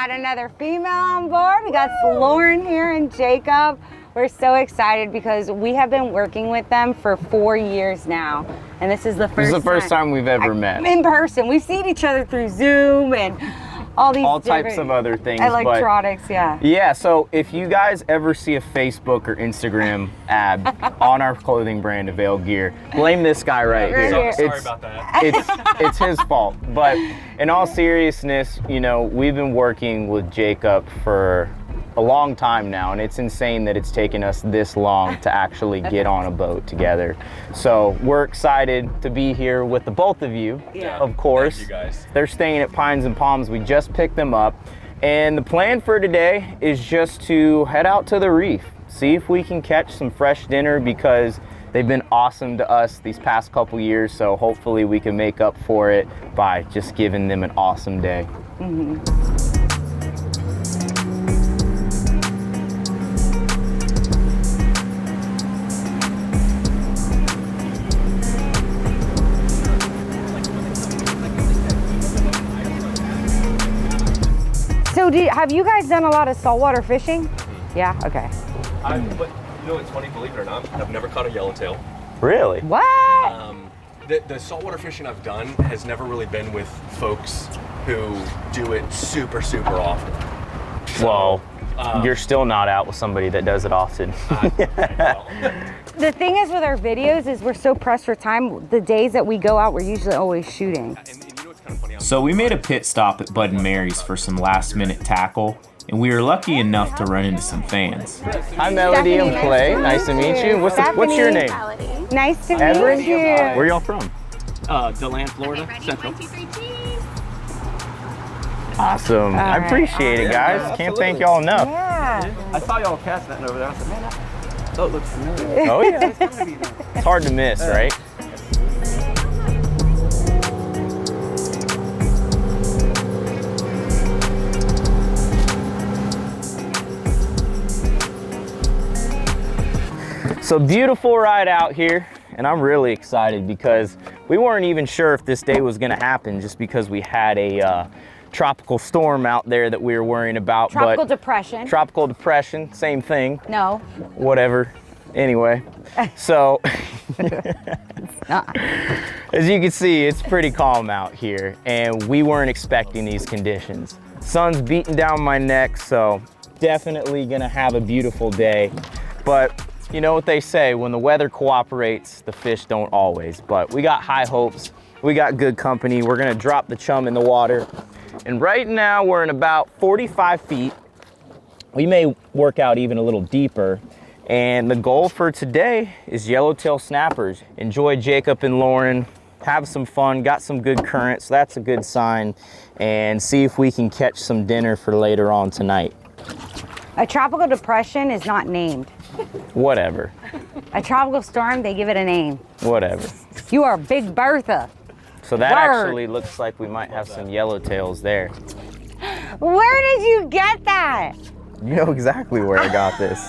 got another female on board. We got Lauren here and Jacob. We're so excited because we have been working with them for 4 years now. And this is the first time we've ever met. In person. We've seen each other through Zoom and all types of other things. Electronics, yeah. Yeah, so if you guys ever see a Facebook or Instagram ad on our clothing brand, Avail Gear, blame this guy right here. Sorry about that. It's his fault. But in all seriousness, you know, we've been working with Jacob for a long time now, and it's insane that it's taken us this long to actually get on a boat together. So we're excited to be here with the both of you, of course. Thank you guys. They're staying at Pines and Palms. We just picked them up, and the plan for today is just to head out to the reef, see if we can catch some fresh dinner, because they've been awesome to us these past couple years. So hopefully we can make up for it by just giving them an awesome day. So have you guys done a lot of saltwater fishing? Yeah, okay. But you know what's funny, believe it or not, I've never caught a yellowtail. Really? What? The saltwater fishing I've done has never really been with folks who do it super, super often. So, well, you're still not out with somebody that does it often. The thing is with our videos is we're so pressed for time. The days that we go out, we're usually always shooting. And you know what's kind of funny? So we made a pit stop at Bud & Mary's for some last minute tackle, and we were lucky enough to run into some fans. Hi Melody and Clay, nice to meet you. What's your name? Nice to Edward? meet you. Where y'all from? DeLand, Florida, Central. Awesome. I appreciate it, guys. Can't thank y'all enough. Yeah. I saw y'all cast that over there. I said, man, that boat looks familiar. Oh yeah. It's hard to miss, right? So beautiful ride out here, and I'm really excited because we weren't even sure if this day was gonna happen, just because we had a tropical storm out there that we were worrying about. Tropical depression. Tropical depression, same thing. No. Whatever. Anyway, so as you can see, it's pretty calm out here, and we weren't expecting these conditions. Sun's beating down my neck, so definitely gonna have a beautiful day. But you know what they say, when the weather cooperates, the fish don't always. But we got high hopes, we got good company. We're gonna drop the chum in the water. And right now we're in about 45 feet. We may work out even a little deeper. And the goal for today is yellowtail snappers. Enjoy Jacob and Lauren, have some fun, got some good current, so that's a good sign. And see if we can catch some dinner for later on tonight. A tropical depression is not named. Whatever. A tropical storm, they give it a name. Whatever. You are Big Bertha. So that Word. actually looks like we might have some yellowtails there. Where did you get that? You know exactly where I got this.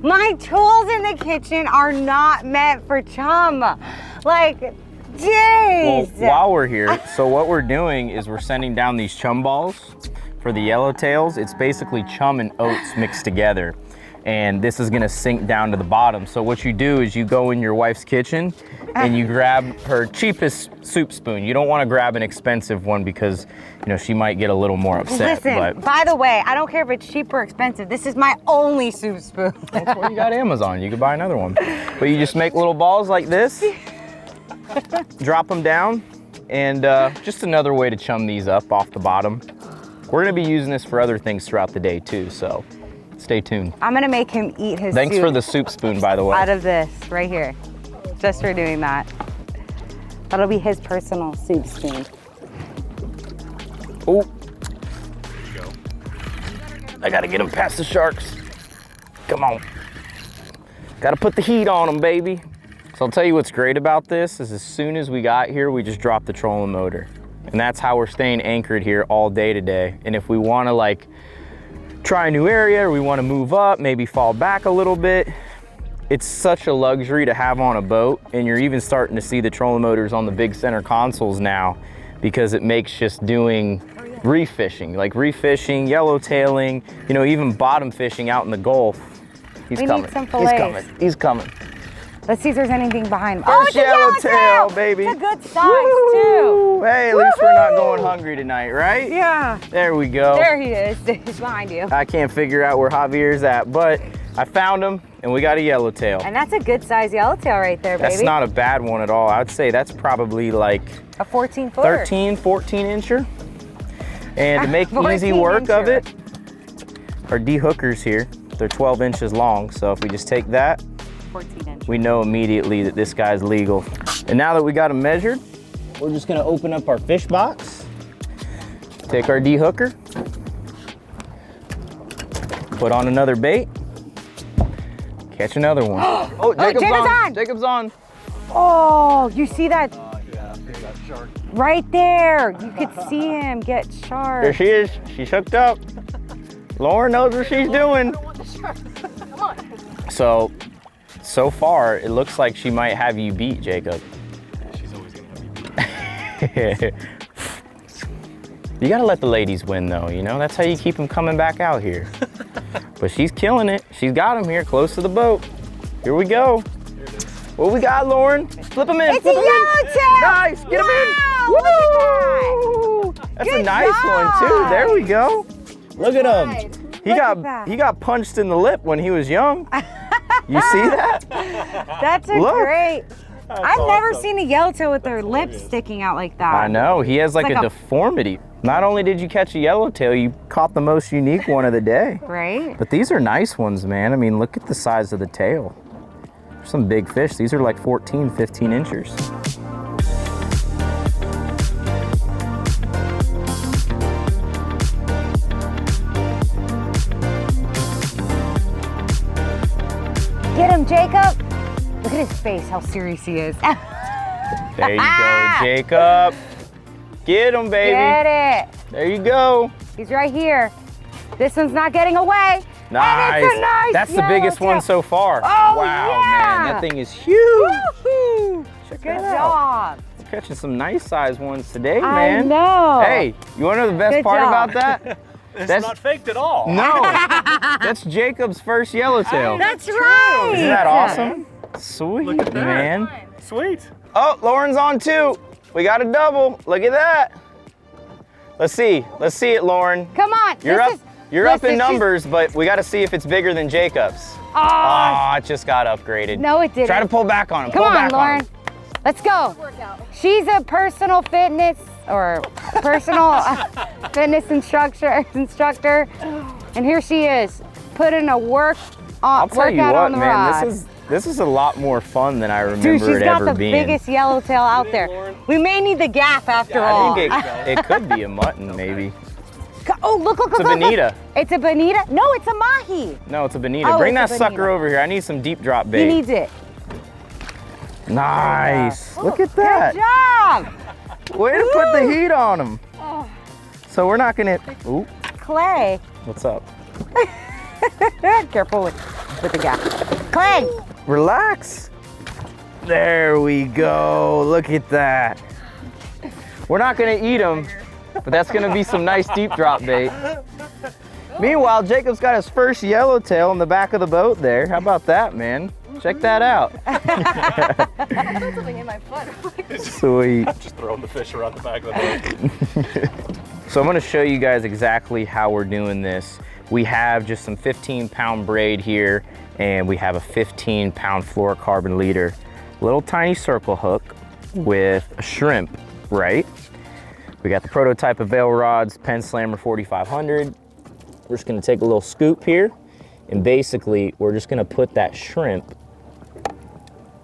My tools in the kitchen are not meant for chum. Like, jeez. Well, while we're here, so what we're doing is we're sending down these chum balls for the yellowtails. It's basically chum and oats mixed together. And this is gonna sink down to the bottom. So what you do is you go in your wife's kitchen and you grab her cheapest soup spoon. You don't wanna grab an expensive one because, you know, she might get a little more upset. Listen, by the way, I don't care if it's cheap or expensive. This is my only soup spoon. That's why you got Amazon. You could buy another one. But you just make little balls like this, drop them down, and just another way to chum these up off the bottom. We're gonna be using this for other things throughout the day too, so stay tuned. I'm gonna make him eat his Thanks soup for the soup spoon, by the way. out of this right here, just for doing that. That'll be his personal soup spoon. Oh, I gotta get him past the sharks. Come on. Gotta put the heat on them, baby. So I'll tell you what's great about this is as soon as we got here, we just dropped the trolling motor. And that's how we're staying anchored here all day today. And if we wanna like try a new area, or we wanna move up, maybe fall back a little bit, it's such a luxury to have on a boat. And you're even starting to see the trolling motors on the big center consoles now, because it makes just doing reef fishing, like reef fishing, yellowtailing, you know, even bottom fishing out in the Gulf. He's We coming. need some He's fillets. coming. He's coming. Let's see if there's anything behind him. First it's a yellowtail, baby. It's a good size, too. Hey, at least we're not going hungry tonight, right? Yeah. There we go. There he is. He's behind you. I can't figure out where Javier's at, but I found him and we got a yellowtail. And that's a good size yellowtail right there, baby. That's not a bad one at all. I'd say that's probably like a 14-footer. 13, 14 incher. And to make 14 easy work of incher. it, our D-hookers here, they're 12 inches long. So if we just take that, 14 inch. we know immediately that this guy's legal. And now that we got him measured, we're just gonna open up our fish box, take our D-hooker, put on another bait, catch another one. Oh, Jacob's on. Jacob's on. Oh, you see that Yeah, that shark. right there? You could see him get There sharp. she is. She's hooked up. Lauren knows what she's doing. So far, it looks like she might have you beat, Jacob. She's always gonna have you beat. You gotta let the ladies win though, you know? That's how you keep them coming back out here. But she's killing it. She's got him here close to the boat. Here we go. Here it is. What we got, Lauren? Flip him in. It's flip a him in. yellowtail! Nice. Get him in. Wow, look at Woo! That's a Good nice one too. There we go. Look at him. He Look got at that. he got punched in the lip when he was young. You see that? That's a Look. great. I've never awesome. seen a yellowtail with their lips sticking out like that. I know. He has like like a a- deformity. Not only did you catch a yellowtail, you caught the most unique one of the day. Right? But these are nice ones, man. I mean, look at the size of the tail. Some big fish. These are like 14, 15 inches. Get him, Jacob. Look at his face, how serious he is. There you go, Jacob. Get him, baby. Get it. There you go. He's right here. This one's not getting away. Nice. And it's a nice That's the biggest one yellowtail. so far. Oh, wow, yeah. man. That thing is huge. Woohoo! Check Good that out. job. We're catching some nice sized ones today, I man. know. Hey, you want to know the best Good part job. about that? It's That's- not faked at all. No, that's Jacob's first yellowtail. That's right. Isn't that awesome? Sweet, Look at that. man. Sweet. Oh, Lauren's on too. We got a double. Look at that. Let's see it, Lauren. Come on. You're this up. is- You're up listen, in she's- numbers, but we got to see if it's bigger than Jacob's. Oh, Oh, it just got upgraded. no, it didn't. Try to pull back on him. Come pull on, back Lauren. on him. Let's go. She's a personal fitness or personal fitness instructor, and here she is putting a I'll tell you workout what, on the man. rod. This is a lot more fun than I remember Dude, she's it got ever the being. biggest yellowtail out there. Lauren. We may need the gaff after Yeah, I all. I think it could be a mutton, maybe. Oh, look, It's a look. bonita. It's a bonita? No, it's a mahi. No, it's a bonita. Oh, Bring that it's a sucker bonita. over here. I need some deep drop He bait. needs it. Nice. Look at Good that. job. Way to put the Woo. heat on him. So we're not gonna. Ooh, Clay. what's up? Careful with the gaff. Clay. Relax. There we go. Look at that. We're not gonna eat them, but that's gonna be some nice deep drop bait. Meanwhile, Jacob's got his first yellowtail in the back of the boat there. How about that, man? Check that out. Something in my foot. Sweet. Just throwing the fish around the back of the boat. So I'm gonna show you guys exactly how we're doing this. We have just some 15-pound braid here, and we have a 15-pound fluorocarbon leader. Little tiny circle hook with a shrimp, right? We got the prototype Avail rods, Pen Slammer 4500. We're just gonna take a little scoop here, and basically we're just gonna put that shrimp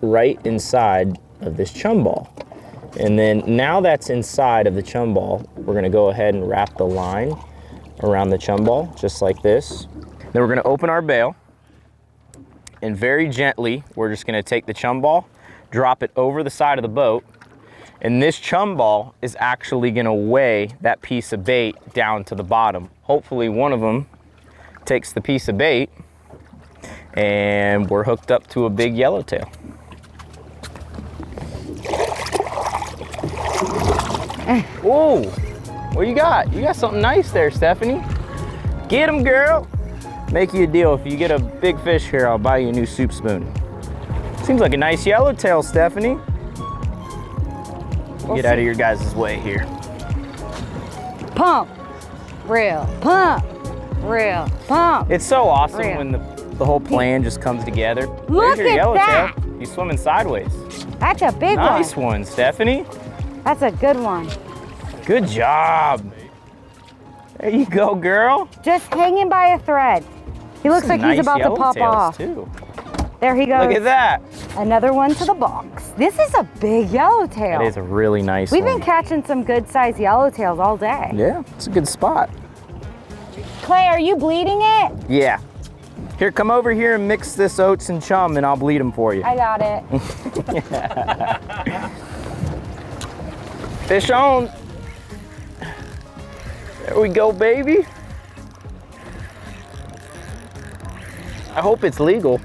right inside of this chum ball. And then now that's inside of the chum ball, we're gonna go ahead and wrap the line around the chum ball, just like this. Then we're gonna open our bail, and very gently, we're just gonna take the chum ball, drop it over the side of the boat, and this chum ball is actually gonna weigh that piece of bait down to the bottom. Hopefully one of them takes the piece of bait, and we're hooked up to a big yellowtail. Whoa, What you got? You got something nice there, Stephanie. Get him, girl. Make you a deal. If you get a big fish here, I'll buy you a new soup spoon. Seems like a nice yellowtail, Stephanie. Get out of your guys' way here. Pump, reel, pump, reel, pump. It's so awesome Reel. when the whole plan just comes together. Look There's your at yellowtail. that. He's swimming sideways. That's a big Nice one. one, Stephanie. That's a good one. Good job. There you go, girl. Just hanging by a thread. He looks like Some he's nice about to pop yellowtails, off. too. There he goes. Look at that. Another one to the box. This is a big yellowtail. That is a really nice We've one. been catching some good sized yellowtails all day. Yeah, it's a good spot. Clay, are you bleeding it? Yeah. Here, come over here and mix this oats and chum and I'll bleed them for you. I got it. Fish on. There we go, baby. I hope it's legal.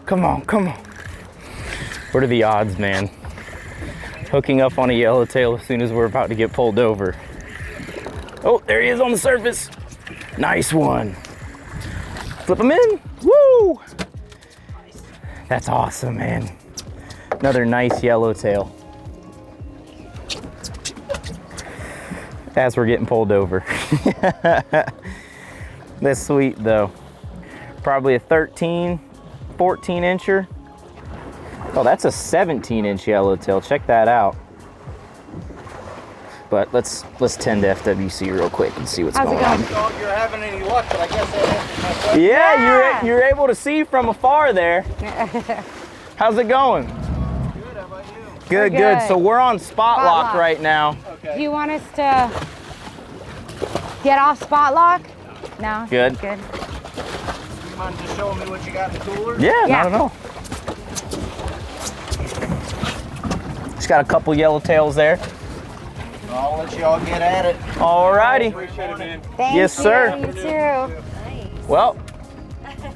Come on, come on. What are the odds, man? Hooking up on a yellowtail as soon as we're about to get pulled over. Oh, there he is on the surface. Nice one. Flip him in. Woo! That's awesome, man. Another nice yellowtail. As we're getting pulled over. That's sweet though. Probably a 13, 14 incher. Oh, that's a 17-inch yellowtail. Check that out. But let's tend to FWC real quick and see what's How's it going on. going? So if you're having any luck, but I guess that answers my question. Yeah, you're able to see from afar there. How's it going? Good, how about you? Good, We're good. good. So we're on spot lock lock. right now. Okay. Do you want us to get off spot lock? No? Good. Good. You mind just showing me what you got in the cooler? Yeah, Yeah. not at all. Just got a couple yellowtails there. I'll let y'all get at it. Alrighty. Appreciate it, man. Thank Yes, you. sir. You too. Well,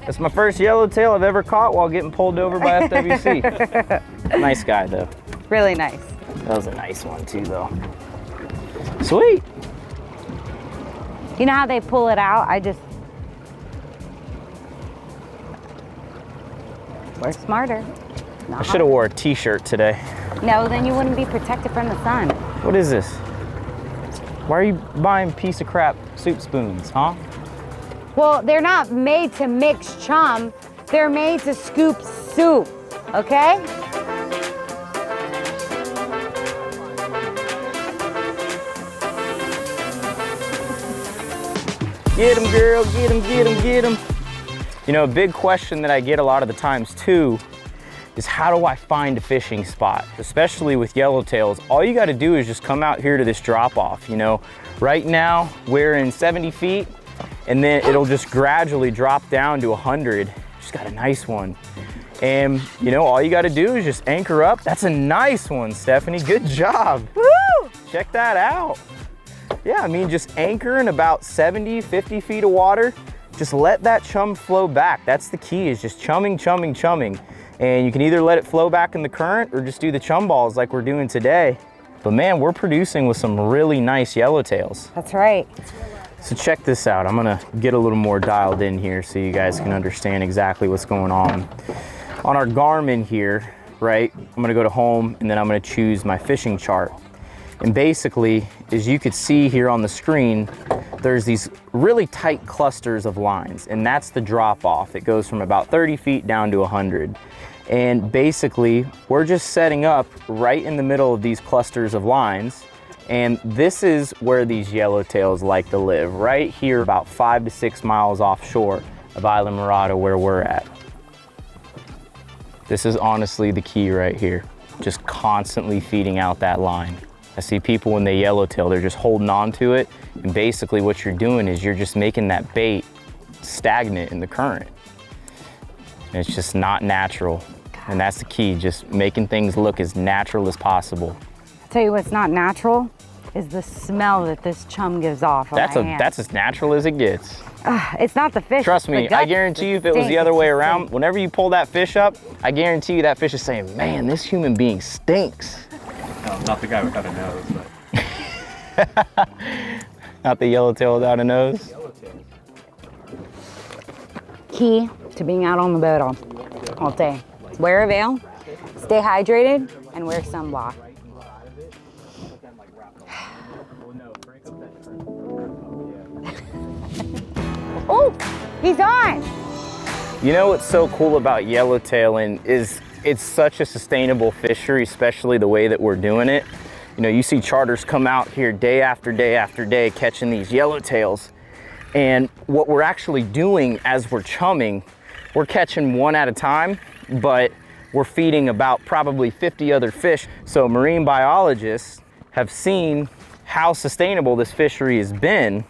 that's my first yellowtail I've ever caught while getting pulled over by FWC. Nice guy though. Really nice. That was a nice one too though. Sweet. You know how they pull it out? We're smarter. I should have wore a t-shirt today. No, then you wouldn't be protected from the sun. What is this? Why are you buying piece of crap soup spoons, huh? Well, they're not made to mix chum. They're made to scoop soup, okay? Get him, girl, get him, get him, get him. You know, a big question that I get a lot of the times too is how do I find a fishing spot? Especially with yellowtails, all you gotta do is just come out here to this drop off. You know, right now we're in 70 feet and then it'll just gradually drop down to 100. Just got a nice one. And you know, all you gotta do is just anchor up. That's a nice one, Stephanie, good job. Woo! Check that out. Yeah, I mean, just anchor in about 70, 50 feet of water. Just let that chum flow back. That's the key, is just chumming, chumming, chumming. And you can either let it flow back in the current or just do the chum balls like we're doing today. But man, we're producing with some really nice yellowtails. That's right. So check this out. I'm gonna get a little more dialed in here so you guys can understand exactly what's going on. On our Garmin here, right, I'm gonna go to home and then I'm gonna choose my fishing chart. And basically, as you could see here on the screen, there's these really tight clusters of lines, and that's the drop off. It goes from about 30 feet down to 100. And basically, we're just setting up right in the middle of these clusters of lines. And this is where these yellowtails like to live, right here about 5 to 6 miles offshore of Isla Mirada where we're at. This is honestly the key right here. Just constantly feeding out that line. I see people when they yellowtail, they're just holding on to it. And basically what you're doing is you're just making that bait stagnant in the current. And it's just not natural. And that's the key, just making things look as natural as possible. I'll tell you what's not natural is the smell that this chum gives off. That's as natural as it gets. It's not the fish. Trust the me, I guts guarantee you that if it was stink. the other It's way the around, stink. whenever you pull that fish up, I guarantee you that fish is saying, man, this human being stinks. No, not the guy without a nose, but Not the yellowtail without a nose. Key to being out on the boat all day. Wear Avail, stay hydrated, and wear sunblock. Oh, he's on. You know what's so cool about yellowtail is it's such a sustainable fishery, especially the way that we're doing it. You know, you see charters come out here day after day after day catching these yellowtails. And what we're actually doing as we're chumming, we're catching one at a time, but we're feeding about probably 50 other fish. So marine biologists have seen how sustainable this fishery has been.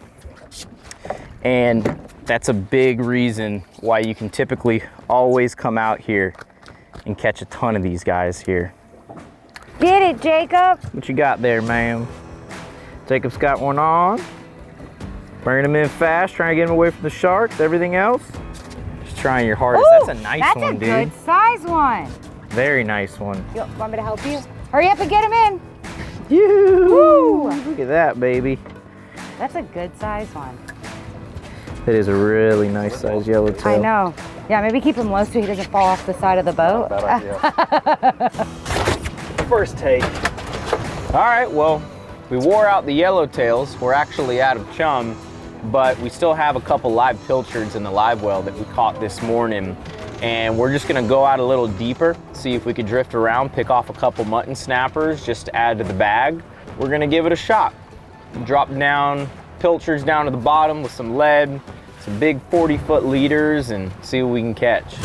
And that's a big reason why you can typically always come out here and catch a ton of these guys here. Get it, Jacob. What you got there, ma'am? Jacob's got one on. Bringing him in fast, trying to get him away from the sharks. Everything else, just trying your hardest. Ooh, that's a nice that's one, a dude. good size one. Very nice one. You want me to help you? Hurry up and get him in. Woo! Look at that, baby. That's a good size one. It is a really nice size yellowtail. I know. Yeah, maybe keep him low so he doesn't fall off the side of the boat. First take. All right, well, we wore out the yellowtails. We're actually out of chum, but we still have a couple live pilchards in the live well that we caught this morning. And we're just gonna go out a little deeper, see if we could drift around, pick off a couple mutton snappers just to add to the bag. We're gonna give it a shot. Drop down pilchards down to the bottom with some lead, some big 40-foot leaders, and see what we can catch.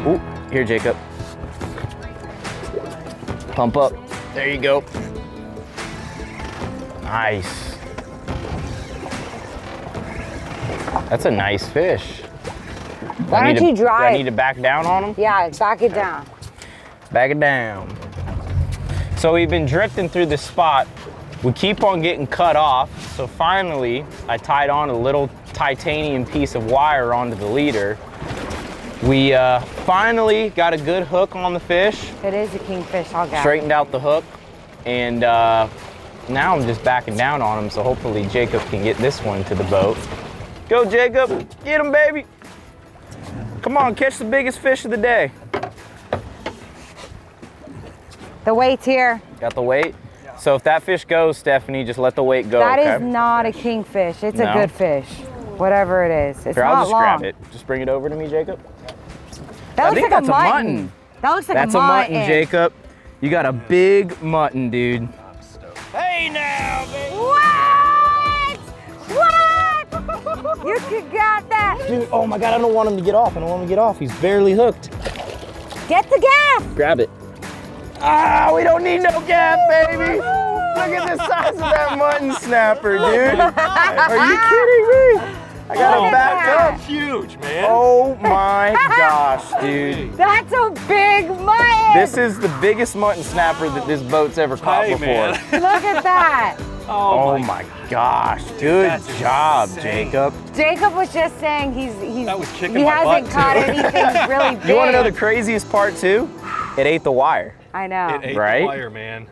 Ooh, here, Jacob. Pump up. There you go. Nice. That's a nice fish. Why don't you Do I drive? need to back down on him? Yeah, back it down. Back it down. So we've been drifting through this spot. We keep on getting cut off. So finally, I tied on a little titanium piece of wire onto the leader. We finally got a good hook on the fish. It is a kingfish, I'll get. Straightened out the hook, and now I'm just backing down on him, so hopefully Jacob can get this one to the boat. Go, Jacob. Get him, baby. Come on, catch the biggest fish of the day. The weight's here. Got the weight? So if that fish goes, Stephanie, just let the weight go, That okay? is not a kingfish. It's No? a good fish. Whatever it is. It's Here, not I'll just long. grab it. Just bring it over to me, Jacob. That I looks think like that's a a mutton. mutton. That looks like That's a a mutton. mutton, Jacob. You got a big mutton, dude. Hey now, baby. What? You could got that. Dude, oh my God, I don't want him to get off. I don't want him to get off. He's barely hooked. Get the gaff. Grab it. Ah, we don't need no gaff, baby. Look at the size of that mutton snapper, dude. Are you kidding me? I gotta Look at back that. up. Huge, man. Oh my gosh, dude. That's a big mutton. This is the biggest mutton snapper that this boat's ever caught Hey, before. man. Look at that. Oh my gosh, good That's job, insane. Jacob. Jacob was just saying he's That was kicking he my hasn't butt, caught too. anything really big. You wanna know the craziest part too? It ate the wire. I know. It ate Right? the wire, man.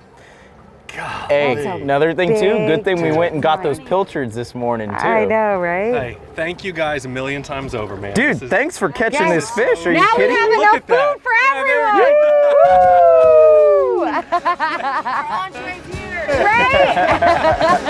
God. Hey, That's a another thing too, good thing we big went and got those mutton. pilchards this morning too. I know, right? Hey, thank you guys a million times over, man. Dude, This is- thanks for catching Guys, this fish. Are you now we kidding have me? Look enough at that. food for Yeah, everyone. Right?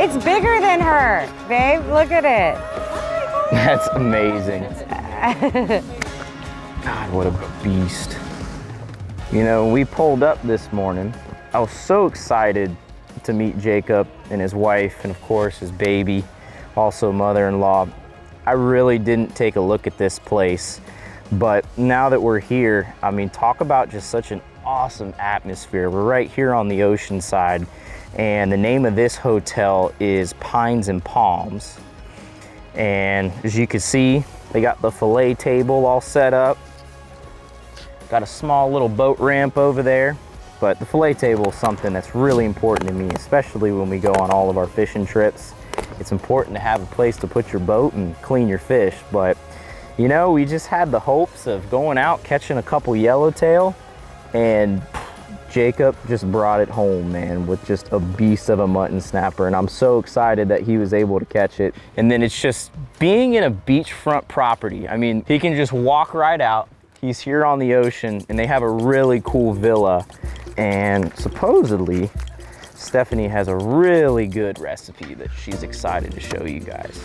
It's bigger than her, babe. Look at it. That's amazing. God, what a beast. You know, we pulled up this morning I was so excited to meet Jacob and his wife, and of course his baby, also mother-in-law. I really didn't take a look at this place, but now that we're here, I mean, talk about just such an awesome atmosphere. We're right here on the ocean side, and the name of this hotel is Pines and Palms. And as you can see, they got the fillet table all set up. Got a small little boat ramp over there, but the fillet table is something that's really important to me, especially when we go on all of our fishing trips. It's important to have a place to put your boat and clean your fish, but you know, we just had the hopes of going out, catching a couple yellowtail, and Jacob just brought it home, man, with just a beast of a mutton snapper, and I'm so excited that he was able to catch it. And then it's just being in a beachfront property. I mean, he can just walk right out. He's here on the ocean, and they have a really cool villa, and supposedly Stephanie has a really good recipe that she's excited to show you guys.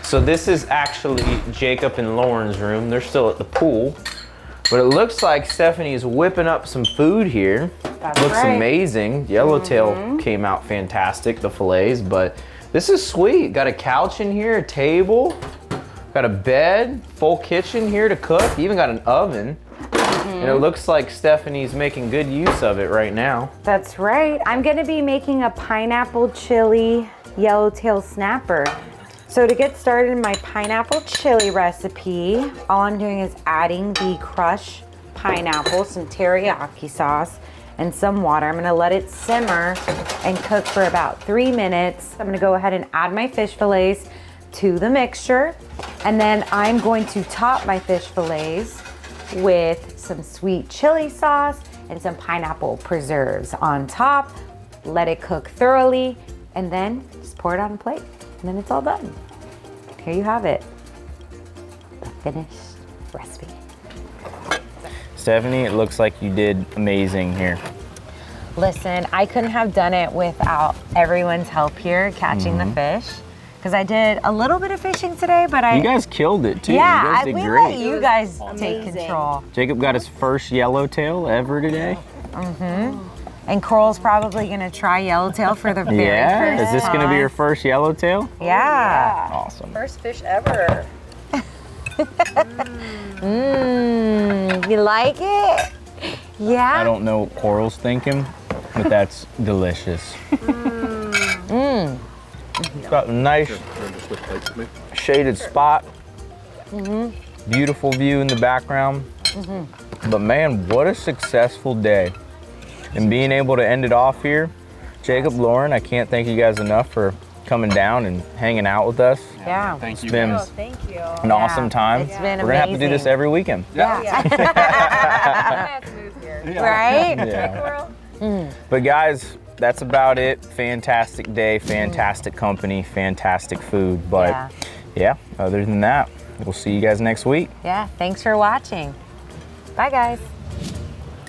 So this is actually Jacob and Lauren's room. They're still at the pool, but it looks like Stephanie's whipping up some food here. That's looks right. amazing. Yellowtail came out fantastic, the fillets, but this is sweet. Got a couch in here, a table, got a bed, full kitchen here to cook, even got an oven. And it looks like Stephanie's making good use of it right now. That's right. I'm gonna be making a pineapple chili yellowtail snapper. So to get started in my pineapple chili recipe, all I'm doing is adding the crushed pineapple, some teriyaki sauce, and some water. I'm gonna let it simmer and cook for about 3 minutes. I'm gonna go ahead and add my fish fillets to the mixture, and then I'm going to top my fish fillets with some sweet chili sauce and some pineapple preserves on top. Let it cook thoroughly, and then just pour it on a plate, and then it's all done. Here you have it, the finished recipe. Stephanie, it looks like you did amazing here. Listen, I couldn't have done it without everyone's help here catching the fish, because I did a little bit of fishing today, but You guys killed it too. yeah, you guys did we great. let you guys take control. Jacob got his first yellowtail ever today. And Coral's probably gonna try yellowtail for the very Yeah, first is this gonna be your time. first yellowtail? Yeah. Awesome. First fish ever. You like it? Yeah. I don't know what Coral's thinking, but that's delicious. Got a nice shaded spot. Beautiful view in the background. But man, what a successful day. And being able to end it off here, Jacob, Lauren, I can't thank you guys enough for coming down and hanging out with us. Yeah. Thank you. It's been Oh, thank you. an awesome time. It's been We're gonna have to do this amazing. every weekend. Yeah. I have to move here. Right? Yeah. Coral? But guys, that's about it. Fantastic day, fantastic company, fantastic food. But yeah, other than that, we'll see you guys next week. Yeah. Thanks for watching. Bye, guys.